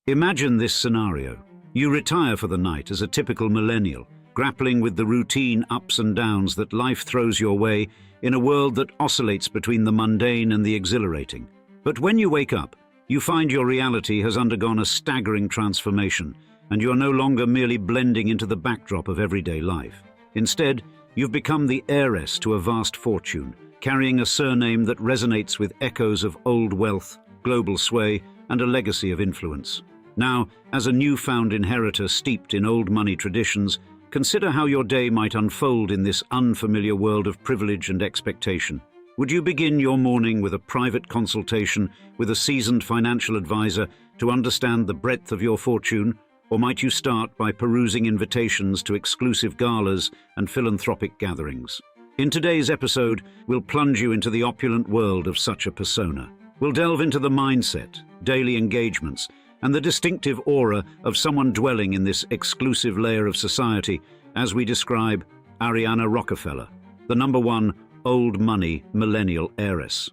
Imagine this scenario. You retire for the night as a typical millennial, grappling with the routine ups and downs that life throws your way in a world that oscillates between the mundane and the exhilarating. But when you wake up, you find your reality has undergone a staggering transformation, and you're no longer merely blending into the backdrop of everyday life. Instead, you've become the heiress to a vast fortune, carrying a surname that resonates with echoes of old wealth, global sway, and a legacy of influence. Now, as a newfound inheritor steeped in old money traditions, consider how your day might unfold in this unfamiliar world of privilege and expectation. Would you begin your morning with a private consultation with a seasoned financial advisor to understand the breadth of your fortune, or might you start by perusing invitations to exclusive galas and philanthropic gatherings? In today's episode, we'll plunge you into the opulent world of such a persona. We'll delve into the mindset, daily engagements, and the distinctive aura of someone dwelling in this exclusive layer of society as we describe Arianna Rockefeller, the #1 old money millennial heiress.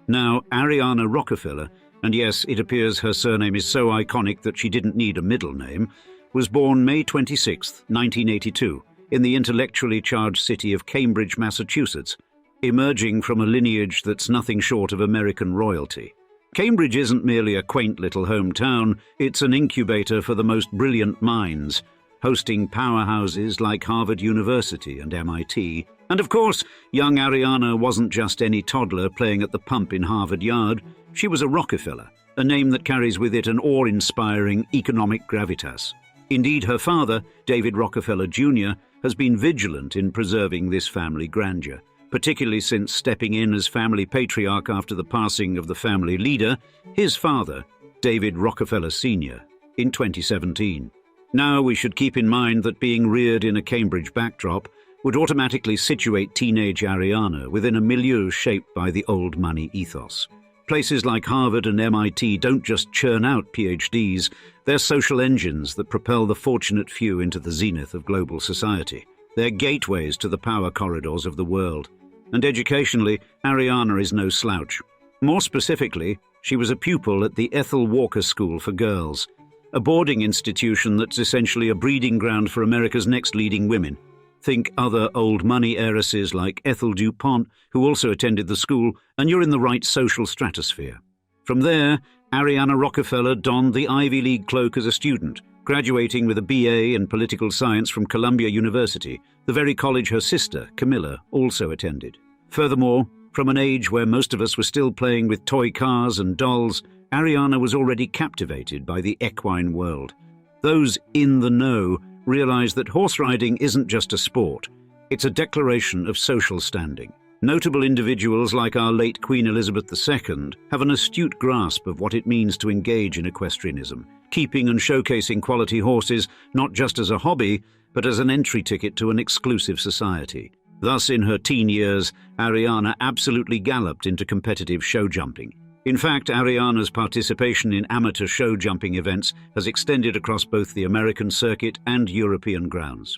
Now, Arianna Rockefeller, and yes, it appears her surname is so iconic that she didn't need a middle name, was born May 26, 1982, in the intellectually charged city of Cambridge, Massachusetts, emerging from a lineage that's nothing short of American royalty. Cambridge isn't merely a quaint little hometown, it's an incubator for the most brilliant minds, hosting powerhouses like Harvard University and MIT. And of course, young Arianna wasn't just any toddler playing at the pump in Harvard Yard. She was a Rockefeller, a name that carries with it an awe-inspiring economic gravitas. Indeed, her father, David Rockefeller Jr., has been vigilant in preserving this family grandeur, particularly since stepping in as family patriarch after the passing of the family leader, his father, David Rockefeller Sr., in 2017. Now, we should keep in mind that being reared in a Cambridge backdrop would automatically situate teenage Arianna within a milieu shaped by the old money ethos. Places like Harvard and MIT don't just churn out PhDs, they're social engines that propel the fortunate few into the zenith of global society. They're gateways to the power corridors of the world. And educationally, Arianna is no slouch. More specifically, she was a pupil at the Ethel Walker School for Girls, a boarding institution that's essentially a breeding ground for America's next leading women. Think other old money heiresses like Ethel DuPont, who also attended the school, and you're in the right social stratosphere. From there, Arianna Rockefeller donned the Ivy League cloak as a student, graduating with a BA in political science from Columbia University, the very college her sister, Camilla, also attended. Furthermore, from an age where most of us were still playing with toy cars and dolls, Arianna was already captivated by the equine world. Those in the know realize that horse riding isn't just a sport, it's a declaration of social standing. Notable individuals like our late Queen Elizabeth II have an astute grasp of what it means to engage in equestrianism, keeping and showcasing quality horses not just as a hobby, but as an entry ticket to an exclusive society. Thus, in her teen years, Arianna absolutely galloped into competitive show jumping. In fact, Arianna's participation in amateur show jumping events has extended across both the American circuit and European grounds.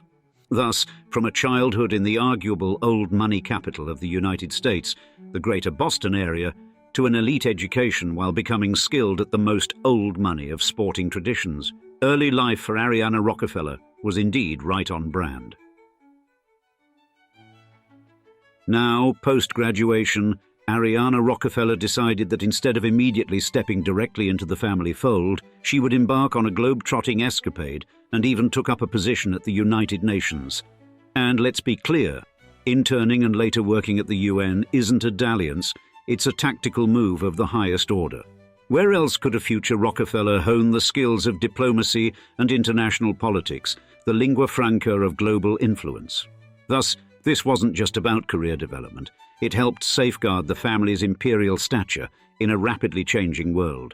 Thus, from a childhood in the arguable old money capital of the United States, the greater Boston area, to an elite education while becoming skilled at the most old money of sporting traditions, early life for Arianna Rockefeller was indeed right on brand. Now, post-graduation, Arianna Rockefeller decided that instead of immediately stepping directly into the family fold, she would embark on a globe-trotting escapade and even took up a position at the United Nations. And let's be clear, interning and later working at the UN isn't a dalliance, it's a tactical move of the highest order. Where else could a future Rockefeller hone the skills of diplomacy and international politics, the lingua franca of global influence? Thus, this wasn't just about career development. It helped safeguard the family's imperial stature in a rapidly changing world.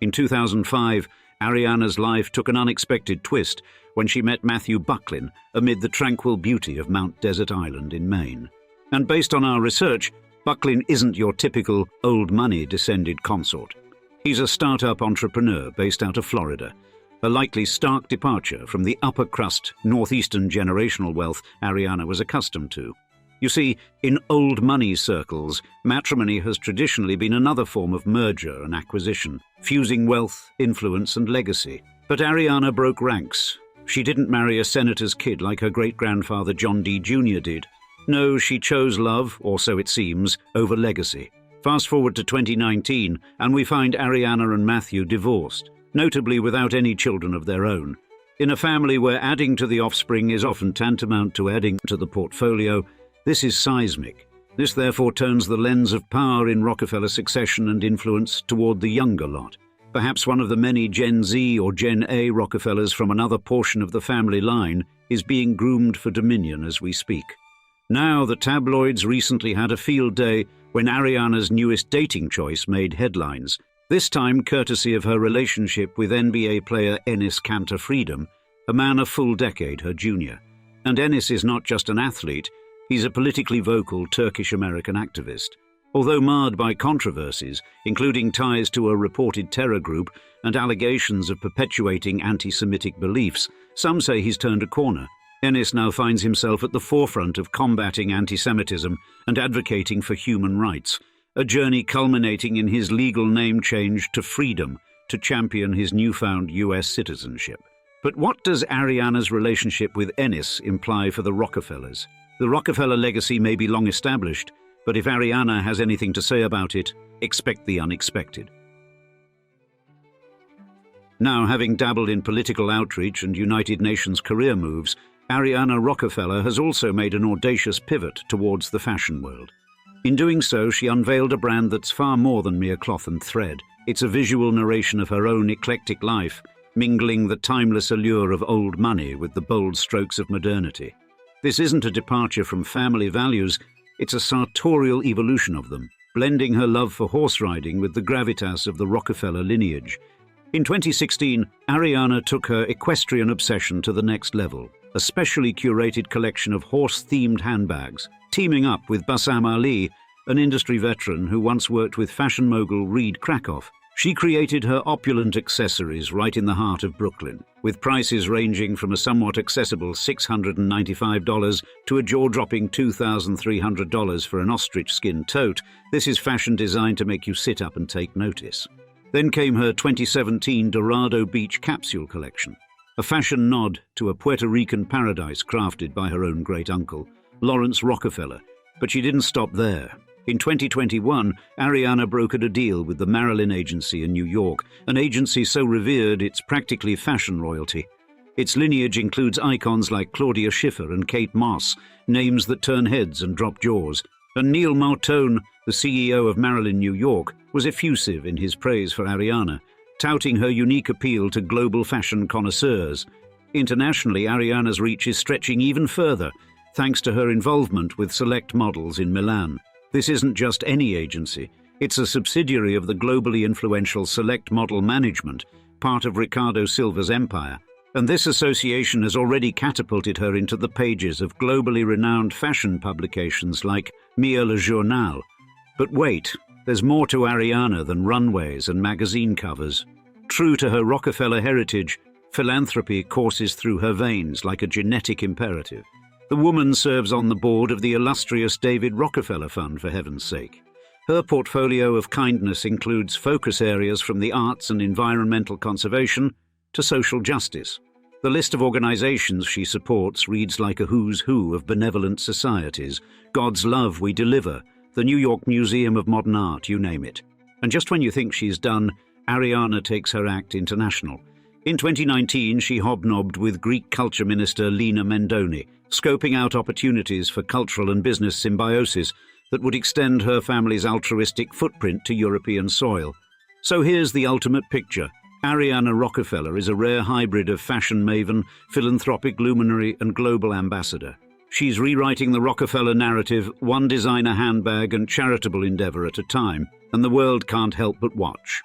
In 2005, Arianna's life took an unexpected twist when she met Matthew Bucklin amid the tranquil beauty of Mount Desert Island in Maine. And based on our research, Bucklin isn't your typical old money descended consort. He's a startup entrepreneur based out of Florida, a likely stark departure from the upper crust northeastern generational wealth Arianna was accustomed to. You see, in old money circles, matrimony has traditionally been another form of merger and acquisition, fusing wealth, influence, and legacy. But Ariana broke ranks. She didn't marry a senator's kid like her great-grandfather John D. Jr. did. No, she chose love, or so it seems, over legacy. Fast forward to 2019, and we find Ariana and Matthew divorced, notably without any children of their own. In a family where adding to the offspring is often tantamount to adding to the portfolio, this is seismic. This therefore turns the lens of power in Rockefeller succession and influence toward the younger lot. Perhaps one of the many Gen Z or Gen A Rockefellers from another portion of the family line is being groomed for dominion as we speak. Now, the tabloids recently had a field day when Ariana's newest dating choice made headlines, this time courtesy of her relationship with NBA player Enes Kanter Freedom, a man a full decade her junior. And Enes is not just an athlete, he's a politically vocal Turkish-American activist. Although marred by controversies, including ties to a reported terror group and allegations of perpetuating anti-Semitic beliefs, some say he's turned a corner. Enes now finds himself at the forefront of combating anti-Semitism and advocating for human rights, a journey culminating in his legal name change to Freedom to champion his newfound US citizenship. But what does Ariana's relationship with Enes imply for the Rockefellers? The Rockefeller legacy may be long established, but if Ariana has anything to say about it, expect the unexpected. Now, having dabbled in political outreach and United Nations career moves, Ariana Rockefeller has also made an audacious pivot towards the fashion world. In doing so, she unveiled a brand that's far more than mere cloth and thread. It's a visual narration of her own eclectic life, mingling the timeless allure of old money with the bold strokes of modernity. This isn't a departure from family values, it's a sartorial evolution of them, blending her love for horse riding with the gravitas of the Rockefeller lineage. In 2016, Ariana took her equestrian obsession to the next level, a specially curated collection of horse-themed handbags, teaming up with Bassam Ali, an industry veteran who once worked with fashion mogul Reed Krakoff. She created her opulent accessories right in the heart of Brooklyn, with prices ranging from a somewhat accessible $695 to a jaw-dropping $2,300 for an ostrich skin tote. This is fashion designed to make you sit up and take notice. Then came her 2017 Dorado Beach capsule collection, a fashion nod to a Puerto Rican paradise crafted by her own great-uncle, Lawrence Rockefeller. But she didn't stop there. In 2021, Ariana brokered a deal with the Marilyn Agency in New York, an agency so revered it's practically fashion royalty. Its lineage includes icons like Claudia Schiffer and Kate Moss, names that turn heads and drop jaws. And Neil Martone, the CEO of Marilyn New York, was effusive in his praise for Ariana, touting her unique appeal to global fashion connoisseurs. Internationally, Ariana's reach is stretching even further, thanks to her involvement with select models in Milan. This isn't just any agency. It's a subsidiary of the globally influential Select Model Management, part of Ricardo Silva's empire. And this association has already catapulted her into the pages of globally renowned fashion publications like Mia Le Journal. But wait, there's more to Ariana than runways and magazine covers. True to her Rockefeller heritage, philanthropy courses through her veins like a genetic imperative. The woman serves on the board of the illustrious David Rockefeller Fund, for heaven's sake. Her portfolio of kindness includes focus areas from the arts and environmental conservation to social justice. The list of organizations she supports reads like a who's who of benevolent societies. God's Love We Deliver, the New York Museum of Modern Art, you name it. And just when you think she's done, Ariana takes her act international. In 2019, she hobnobbed with Greek culture minister Lina Mendoni, scoping out opportunities for cultural and business symbiosis that would extend her family's altruistic footprint to European soil. So here's the ultimate picture. Ariana Rockefeller is a rare hybrid of fashion maven, philanthropic luminary, and global ambassador. She's rewriting the Rockefeller narrative, one designer handbag and charitable endeavor at a time, and the world can't help but watch.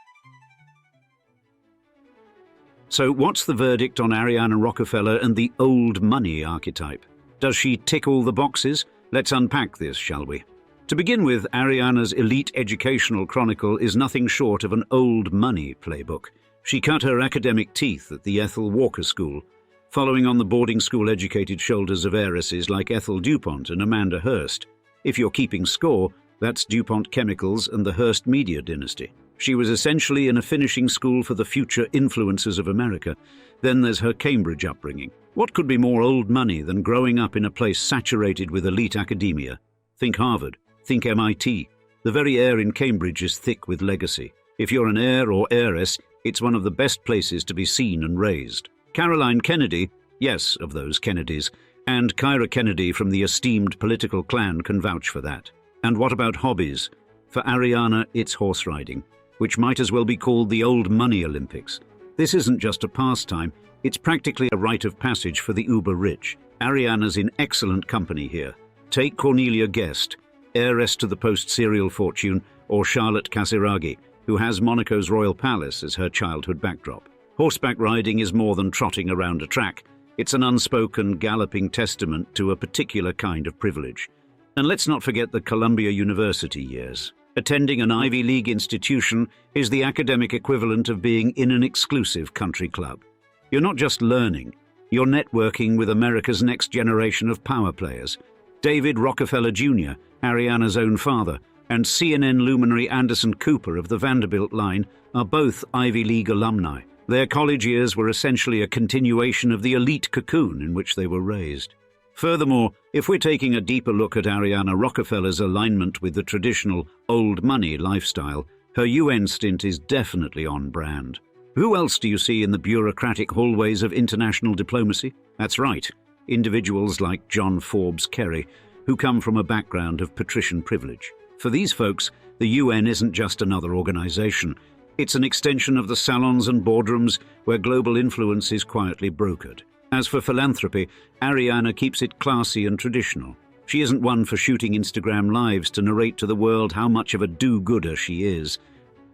So what's the verdict on Ariana Rockefeller and the old money archetype? Does she tick all the boxes? Let's unpack this, shall we? To begin with, Ariana's elite educational chronicle is nothing short of an old money playbook. She cut her academic teeth at the Ethel Walker School, following on the boarding school-educated shoulders of heiresses like Ethel DuPont and Amanda Hearst. If you're keeping score, that's DuPont Chemicals and the Hearst Media dynasty. She was essentially in a finishing school for the future influencers of America. Then there's her Cambridge upbringing. What could be more old money than growing up in a place saturated with elite academia? Think Harvard, think MIT. The very air in Cambridge is thick with legacy. If you're an heir or heiress, it's one of the best places to be seen and raised. Caroline Kennedy, yes, of those Kennedys, and Kyra Kennedy from the esteemed political clan can vouch for that. And what about hobbies? For Ariana, it's horse riding, which might as well be called the old money Olympics. This isn't just a pastime, it's practically a rite of passage for the uber-rich. Ariana's in excellent company here. Take Cornelia Guest, heiress to the post-serial fortune, or Charlotte Casiraghi, who has Monaco's royal palace as her childhood backdrop. Horseback riding is more than trotting around a track. It's an unspoken, galloping testament to a particular kind of privilege. And let's not forget the Columbia University years. Attending an Ivy League institution is the academic equivalent of being in an exclusive country club. You're not just learning, you're networking with America's next generation of power players. David Rockefeller Jr., Ariana's own father, and CNN luminary Anderson Cooper of the Vanderbilt line are both Ivy League alumni. Their college years were essentially a continuation of the elite cocoon in which they were raised. Furthermore, if we're taking a deeper look at Ariana Rockefeller's alignment with the traditional old money lifestyle, her UN stint is definitely on brand. Who else do you see in the bureaucratic hallways of international diplomacy? That's right, individuals like John Forbes Kerry, who come from a background of patrician privilege. For these folks, the UN isn't just another organization. It's an extension of the salons and boardrooms where global influence is quietly brokered. As for philanthropy, Ariana keeps it classy and traditional. She isn't one for shooting Instagram lives to narrate to the world how much of a do-gooder she is.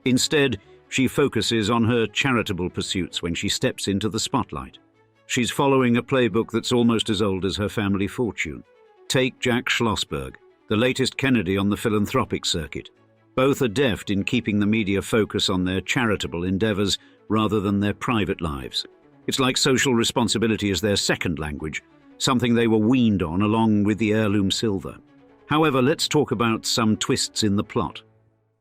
Instead, she focuses on her charitable pursuits when she steps into the spotlight. She's following a playbook that's almost as old as her family fortune. Take Jack Schlossberg, the latest Kennedy on the philanthropic circuit. Both are deft in keeping the media focus on their charitable endeavors rather than their private lives. It's like social responsibility is their second language, something they were weaned on along with the heirloom silver. However, let's talk about some twists in the plot.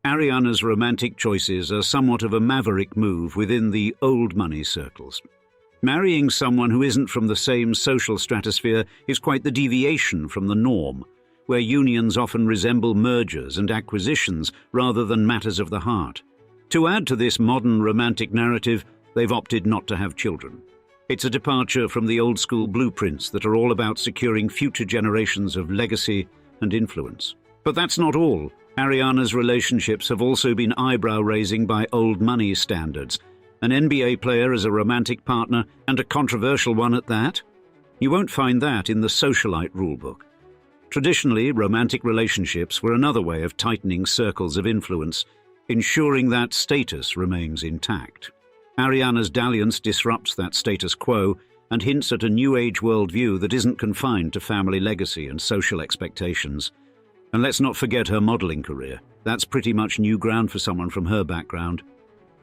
Ariana's romantic choices are somewhat of a maverick move within the old money circles. Marrying someone who isn't from the same social stratosphere is quite the deviation from the norm, where unions often resemble mergers and acquisitions rather than matters of the heart. To add to this modern romantic narrative, they've opted not to have children. It's a departure from the old-school blueprints that are all about securing future generations of legacy and influence. But that's not all. Ariana's relationships have also been eyebrow-raising by old money standards. An NBA player as a romantic partner, and a controversial one at that? You won't find that in the socialite rulebook. Traditionally, romantic relationships were another way of tightening circles of influence, ensuring that status remains intact. Ariana's dalliance disrupts that status quo and hints at a new age worldview that isn't confined to family legacy and social expectations. And let's not forget her modeling career. That's pretty much new ground for someone from her background.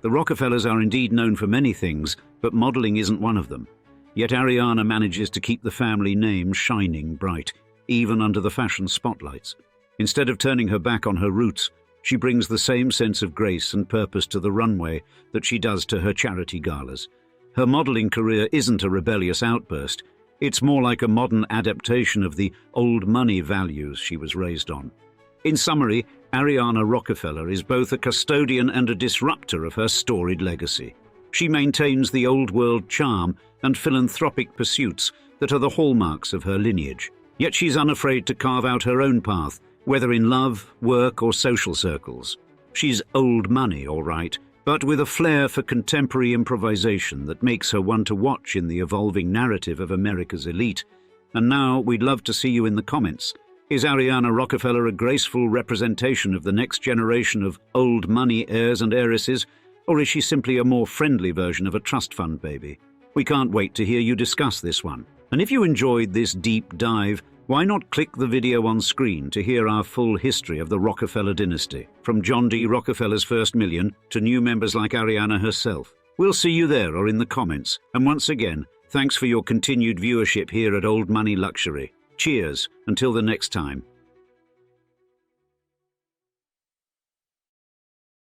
The Rockefellers are indeed known for many things, but modeling isn't one of them. Yet Ariana manages to keep the family name shining bright, even under the fashion spotlights. Instead of turning her back on her roots, she brings the same sense of grace and purpose to the runway that she does to her charity galas. Her modeling career isn't a rebellious outburst. It's more like a modern adaptation of the old money values she was raised on. In summary, Ariana Rockefeller is both a custodian and a disruptor of her storied legacy. She maintains the old world charm and philanthropic pursuits that are the hallmarks of her lineage. Yet she's unafraid to carve out her own path, whether in love, work, or social circles. She's old money, all right, but with a flair for contemporary improvisation that makes her one to watch in the evolving narrative of America's elite. And now we'd love to see you in the comments. Is Ariana Rockefeller a graceful representation of the next generation of old money heirs and heiresses, or is she simply a more friendly version of a trust fund baby? We can't wait to hear you discuss this one. And if you enjoyed this deep dive, why not click the video on screen to hear our full history of the Rockefeller dynasty, from John D. Rockefeller's first million to new members like Ariana herself. We'll see you there or in the comments, and once again, Thanks for your continued viewership here at Old Money Luxury. Cheers, until the next time.